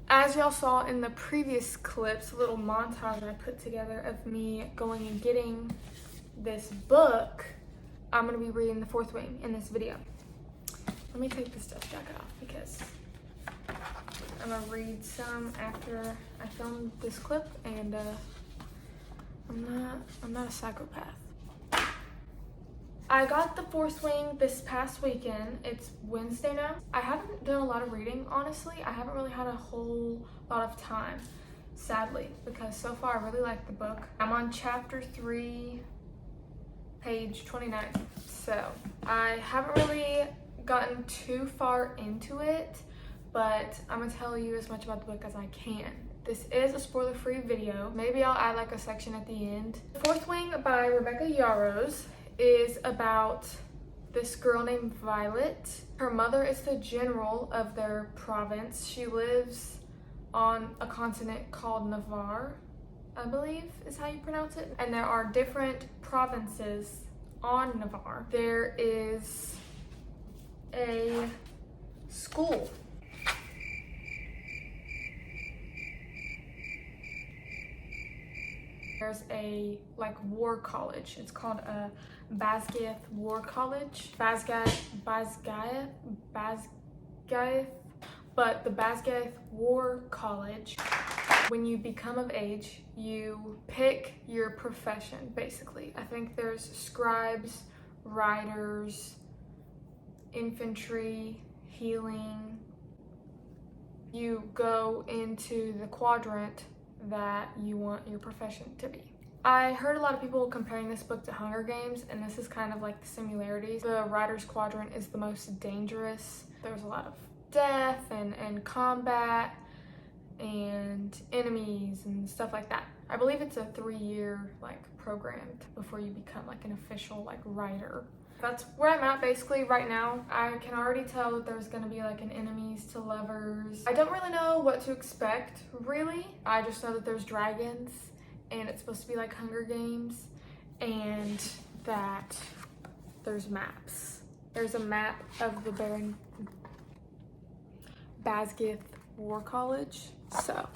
As y'all saw in the previous clips, a little montage I put together of me going and getting this book, I'm going to be reading The Fourth Wing in this video. Let me take this dust jacket off because I'm going to read some after I filmed this clip, and I'm not a psychopath. I got The Fourth Wing this past weekend. It's Wednesday now. I haven't done a lot of reading, honestly. I haven't really had a whole lot of time, sadly, because so far I really like the book. I'm on chapter 3, page 29. So I haven't really gotten too far into it, but I'm gonna tell you as much about the book as I can. This is a spoiler-free video. Maybe I'll add like a section at the end. The Fourth Wing by Rebecca Yarros is about this girl named Violet. Her mother is the general of their province. She lives on a continent called Navarre, I believe is how you pronounce it. And there are different provinces on Navarre. There is a school. There's a like war college. It's called a Basgaith War College. Basgaith. But the Basgaith War College, when you become of age, you pick your profession, basically. I think there's scribes, riders, infantry, healing. You go into the quadrant that you want your profession to be. I heard a lot of people comparing this book to Hunger Games, and this is kind of like the similarities. The Writer's Quadrant is the most dangerous. There's a lot of death and combat and enemies and stuff like that. I believe it's a 3-year like program before you become like an official like writer. That's where I'm at basically right now. I can already tell that there's gonna be like an enemies to lovers. I don't really know what to expect, really. I just know that there's dragons and it's supposed to be like Hunger Games, and that there's maps. There's a map of the Basgaith War College. So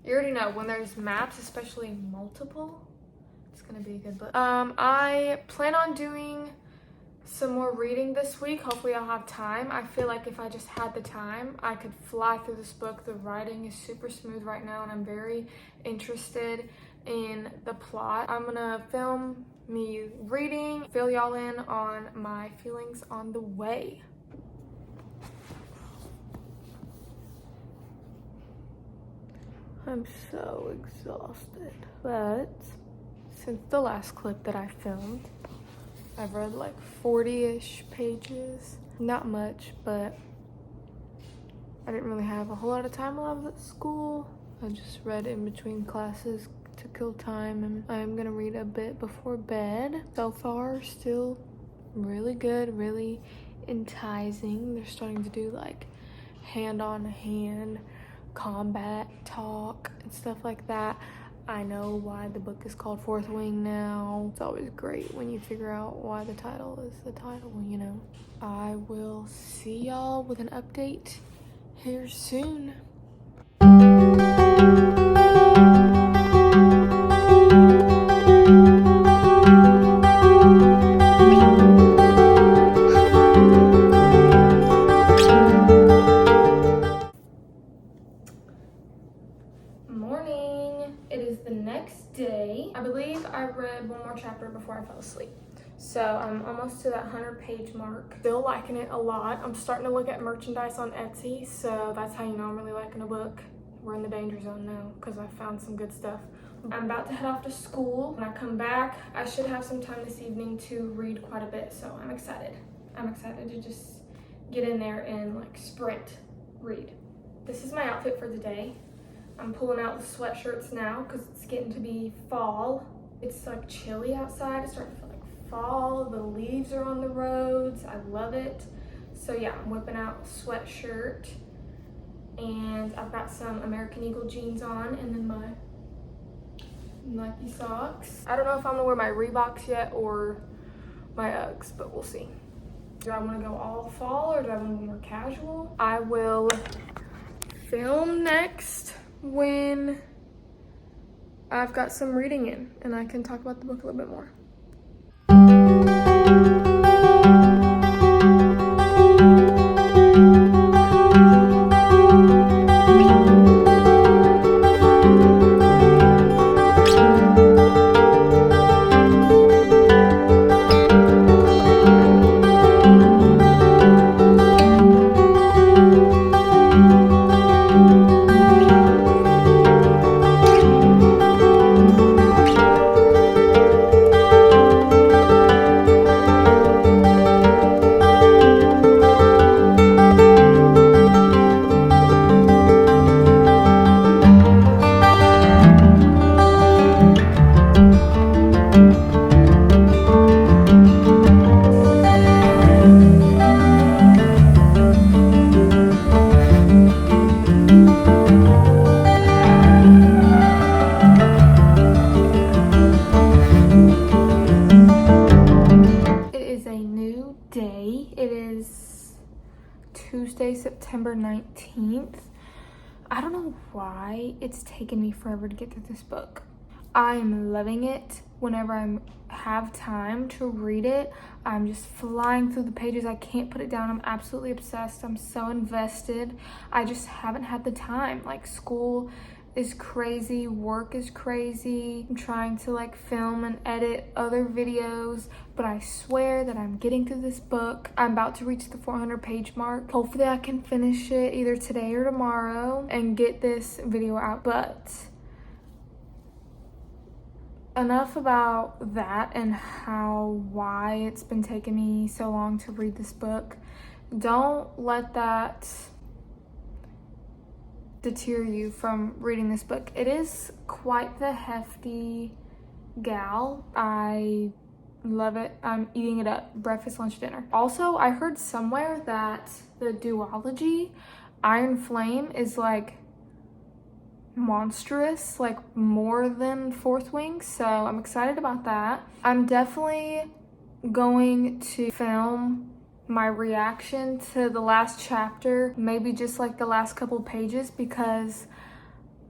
you already know when there's maps, especially multiple, it's gonna be a good book. I plan on doing some more reading this week. Hopefully I'll have time. I feel like if I just had the time, I could fly through this book. The writing is super smooth right now, and I'm very interested in the plot. I'm gonna film me reading, fill y'all in on my feelings on the way. I'm so exhausted, but since the last clip that I filmed, I've read like 40-ish pages. Not much, but I didn't really have a whole lot of time while I was at school. I just read in between classes to kill time, and I'm gonna read a bit before bed. So far, still really good, really enticing. They're starting to do like hand-on-hand combat talk and stuff like that. I know why the book is called Fourth Wing now. It's always great when you figure out why the title is the title, you know. I will see y'all with an update here soon. Morning. It is the next day. I believe I read one more chapter before I fell asleep. So I'm almost to that 100-page mark. Still liking it a lot. I'm starting to look at merchandise on Etsy, so that's how you know I'm really liking a book. We're in the danger zone now because I found some good stuff. I'm about to head off to school. When I come back, I should have some time this evening to read quite a bit, so I'm excited. I'm excited to just get in there and like sprint read. This is my outfit for the day. I'm pulling out the sweatshirts now because it's getting to be fall. It's like chilly outside. It's starting to feel like fall. The leaves are on the roads. I love it. So yeah, I'm whipping out a sweatshirt, and I've got some American Eagle jeans on, and then my Nike socks. I don't know if I'm gonna wear my Reeboks yet or my Uggs, but we'll see. Do I want to go all fall or do I want to go more casual? I will film next when I've got some reading in and I can talk about the book a little bit more. Tuesday, September 19th. I don't know why it's taken me forever to get through this book. I am loving it. Whenever I have time to read it, I'm just flying through the pages. I can't put it down. I'm absolutely obsessed. I'm so invested. I just haven't had the time. Like, school is crazy, work is crazy. I'm trying to like film and edit other videos, but I swear that I'm getting through this book. I'm about to reach the 400 page mark. Hopefully I can finish it either today or tomorrow and get this video out. But enough about that and why it's been taking me so long to read this book. Don't let that deter you from reading this book. It is quite the hefty gal. I love it. I'm eating it up. Breakfast, lunch, dinner. Also, I heard somewhere that the duology, Iron Flame, is like monstrous, like more than Fourth Wing, so I'm excited about that. I'm definitely going to film my reaction to the last chapter, maybe just like the last couple pages, because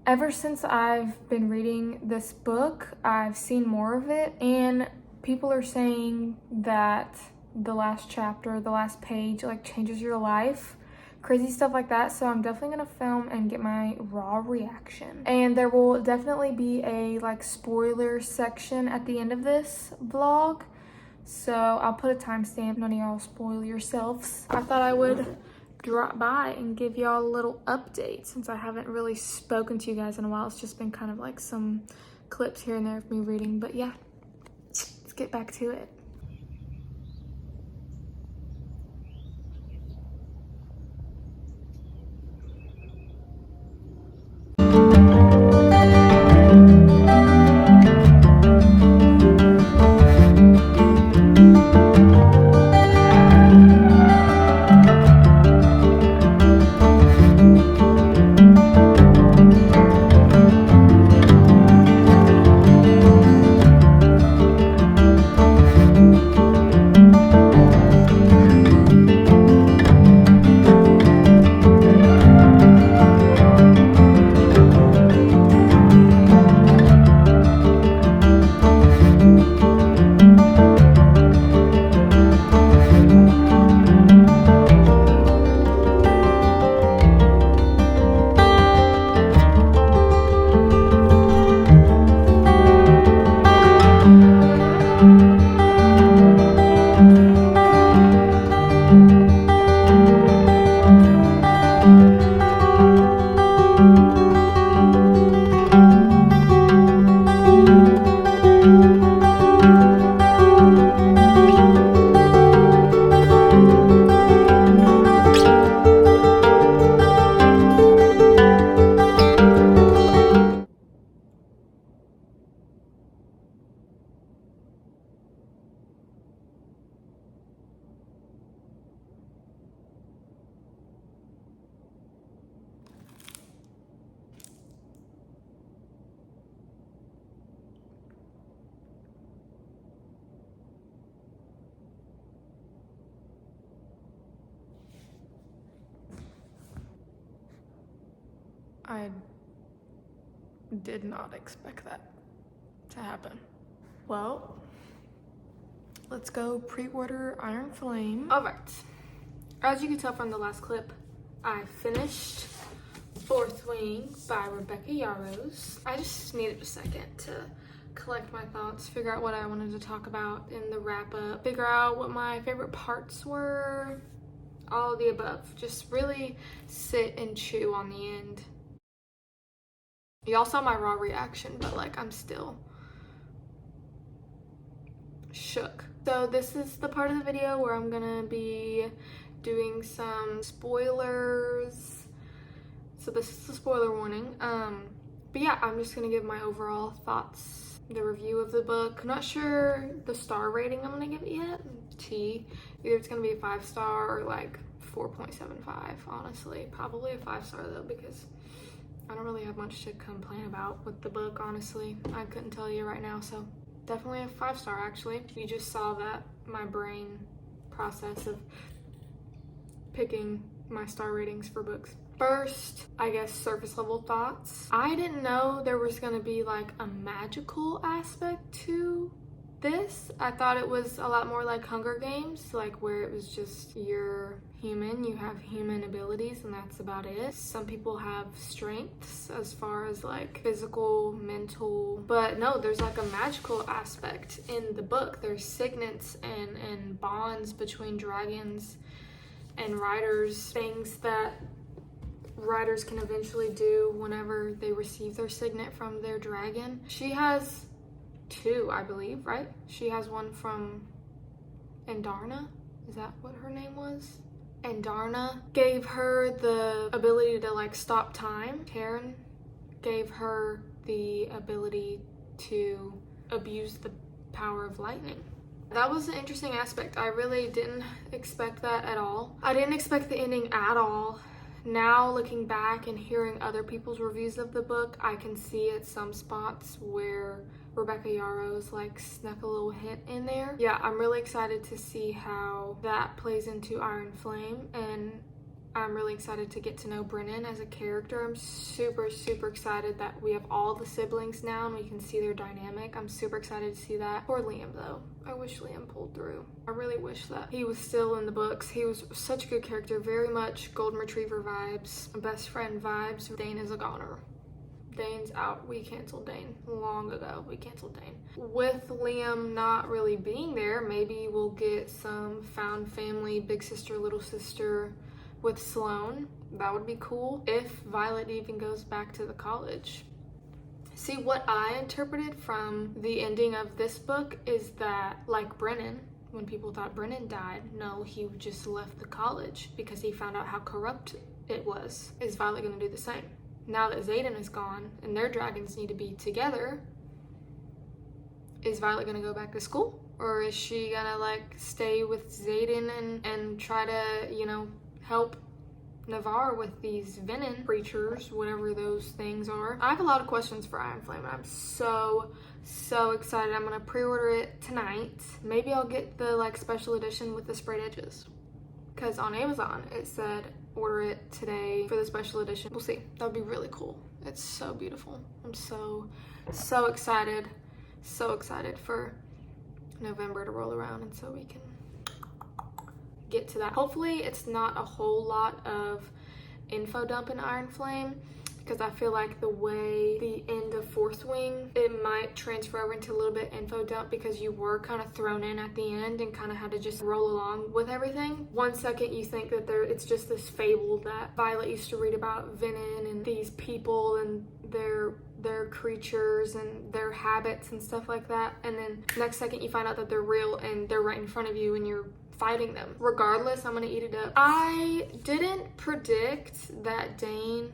ever since I've been reading this book, I've seen more of it, and people are saying that the last chapter, the last page, like changes your life. Crazy stuff like that. So I'm definitely gonna film and get my raw reaction. And there will definitely be a like spoiler section at the end of this vlog. So I'll put a timestamp. None of y'all spoil yourselves. I thought I would drop by and give y'all a little update since I haven't really spoken to you guys in a while. It's just been kind of like some clips here and there of me reading. But yeah, let's get back to it. I did not expect that to happen. Well, let's go pre-order Iron Flame. All right, as you can tell from the last clip, I finished Fourth Wing by Rebecca Yarros. I just needed a second to collect my thoughts, figure out what I wanted to talk about in the wrap up, figure out what my favorite parts were, all of the above. Just really sit and chew on the end. Y'all saw my raw reaction, but like I'm still shook. So this is the part of the video where I'm gonna be doing some spoilers. So this is the spoiler warning. But yeah, I'm just gonna give my overall thoughts, the review of the book. I'm not sure the star rating I'm gonna give it yet. Either it's gonna be a 5-star or like 4.75, honestly. Probably a 5-star though, because I don't really have much to complain about with the book, honestly. I couldn't tell you right now, so definitely a 5-star actually. You just saw that my brain process of picking my star ratings for books. First, I guess surface level thoughts. I didn't know there was gonna be like a magical aspect to this. I thought it was a lot more like Hunger Games, like where it was just you're human, you have human abilities and that's about it. Some people have strengths as far as like physical, mental, but no, there's like a magical aspect in the book. There's signets and bonds between dragons and riders, things that riders can eventually do whenever they receive their signet from their dragon. She has 2, I believe, right? She has one from Andarna. Is that what her name was? Andarna gave her the ability to like stop time. Karen gave her the ability to abuse the power of lightning. That was an interesting aspect. I really didn't expect that at all. I didn't expect the ending at all. Now looking back and hearing other people's reviews of the book, I can see at some spots where Rebecca Yarros like snuck a little hint in there. Yeah, I'm really excited to see how that plays into Iron Flame, and I'm really excited to get to know Brennan as a character. I'm super excited that we have all the siblings now and we can see their dynamic. I'm super excited to see that. Poor Liam though. I wish Liam pulled through. I really wish that he was still in the books. He was such a good character, very much golden retriever vibes, best friend vibes. Dane is a goner. Dane's out. We canceled Dane long ago. We canceled Dane. With Liam not really being there, maybe we'll get some found family, big sister, little sister with Sloane. That would be cool if Violet even goes back to the college. See, what I interpreted from the ending of this book is that, like Brennan, when people thought Brennan died, no, he just left the college because he found out how corrupt it was. Is Violet gonna do the same? Now that Xaden is gone and their dragons need to be together, is Violet gonna go back to school? Or is she gonna like stay with Xaden and try to, you know, help Navarre with these venom creatures, whatever those things are? I have a lot of questions for Iron Flame. I'm so excited. I'm gonna pre-order it tonight. Maybe I'll get the like special edition with the sprayed edges, because on Amazon it said order it today for the special edition. We'll see. That would be really cool. It's so beautiful. I'm so excited. So excited for November to roll around and so we can get to that. Hopefully it's not a whole lot of info dump in Iron Flame, because I feel like the way the end of Fourth Wing, it might transfer over into a little bit info dump because you were kind of thrown in at the end and kind of had to just roll along with everything. One second you think that it's just this fable that Violet used to read about Venom and these people and their creatures and their habits and stuff like that, and then next second you find out that they're real and they're right in front of you and you're fighting them. Regardless, I'm gonna eat it up. I didn't predict that Dane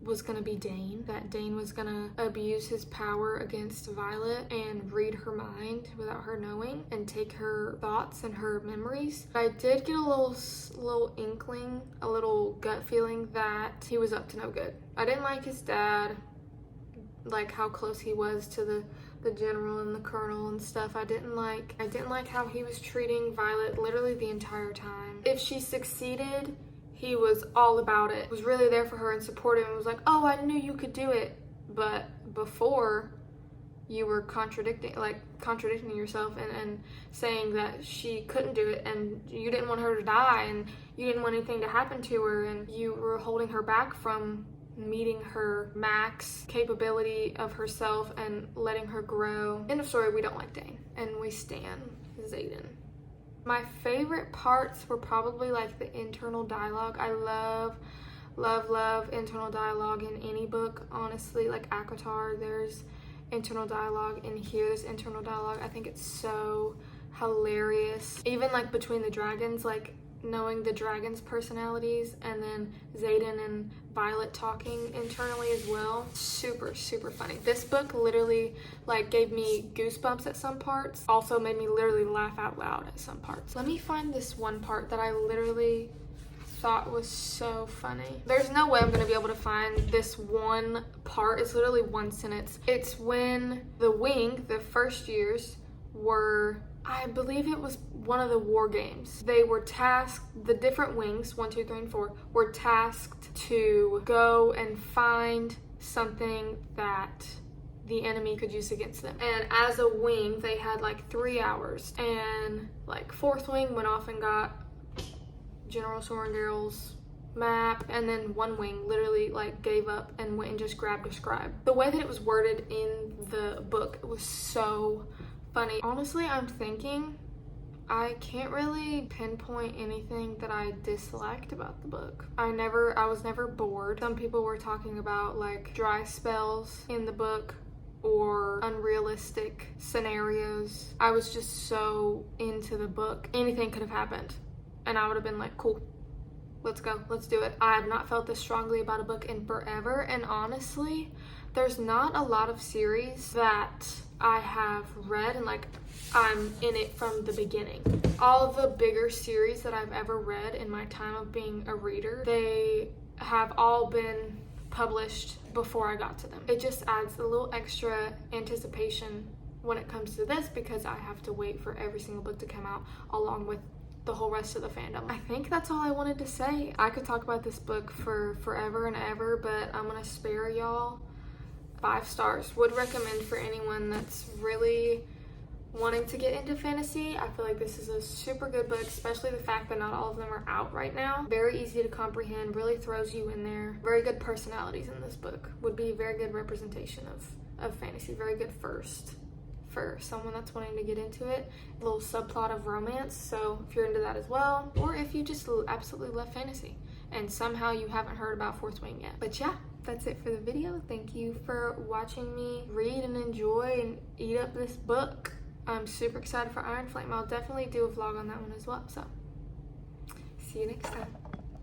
was gonna be Dane, that Dane was gonna abuse his power against Violet and read her mind without her knowing and take her thoughts and her memories. I did get a little inkling, a little gut feeling that he was up to no good. I didn't like his dad, like how close he was to the general and the colonel and stuff. I didn't like how he was treating Violet literally the entire time. If she succeeded, he was all about it, was really there for her and supportive, and was like, oh, I knew you could do it. But before, you were contradicting yourself and saying that she couldn't do it, and you didn't want her to die, and you didn't want anything to happen to her, and you were holding her back from meeting her max capability of herself and letting her grow. End of story. We don't like Dane, and we stan Xaden. My favorite parts were probably like the internal dialogue. I love internal dialogue in any book, honestly. Like ACOTAR, there's internal dialogue. In here, there's internal dialogue. I think it's so hilarious. Even like between the dragons, like knowing the dragons' personalities, and then Xaden and Violet talking internally as well. Super, super funny. This book literally like gave me goosebumps at some parts. Also made me literally laugh out loud at some parts. Let me find this one part that I literally thought was so funny. There's no way I'm gonna be able to find this one part. It's literally one sentence. It's when the wing, the first years, were, I believe it was one of the war games. They were tasked, the different wings, 1, 2, 3, and 4, were tasked to go and find something that the enemy could use against them. And as a wing, they had like 3 hours. And like 4th wing went off and got General Sorrengail's map, and then one wing literally like gave up and went and just grabbed a scribe. The way that it was worded in the book was so funny. Honestly, I'm thinking I can't really pinpoint anything that I disliked about the book. I was never bored. Some people were talking about like dry spells in the book or unrealistic scenarios. I was just so into the book. Anything could have happened, and I would have been like, cool, let's go, let's do it. I have not felt this strongly about a book in forever, and honestly, there's not a lot of series that I have read and like I'm in it from the beginning. All the bigger series that I've ever read in my time of being a reader, they have all been published before I got to them. It just adds a little extra anticipation when it comes to this, because I have to wait for every single book to come out along with the whole rest of the fandom. I think that's all I wanted to say. I could talk about this book for forever and ever, but I'm gonna spare y'all. 5 stars. Would recommend for anyone that's really wanting to get into fantasy. I feel like this is a super good book, especially the fact that not all of them are out right now. Very easy to comprehend, really throws you in there. Very good personalities in this book. Would be a very good representation of fantasy. Very good first for someone that's wanting to get into it. A little subplot of romance, so if you're into that as well, or if you just absolutely love fantasy and somehow you haven't heard about 4th Wing yet. But yeah, that's it for the video. Thank you for watching me read and enjoy and eat up this book. I'm super excited for Iron Flame. I'll definitely do a vlog on that one as well, so see you next time.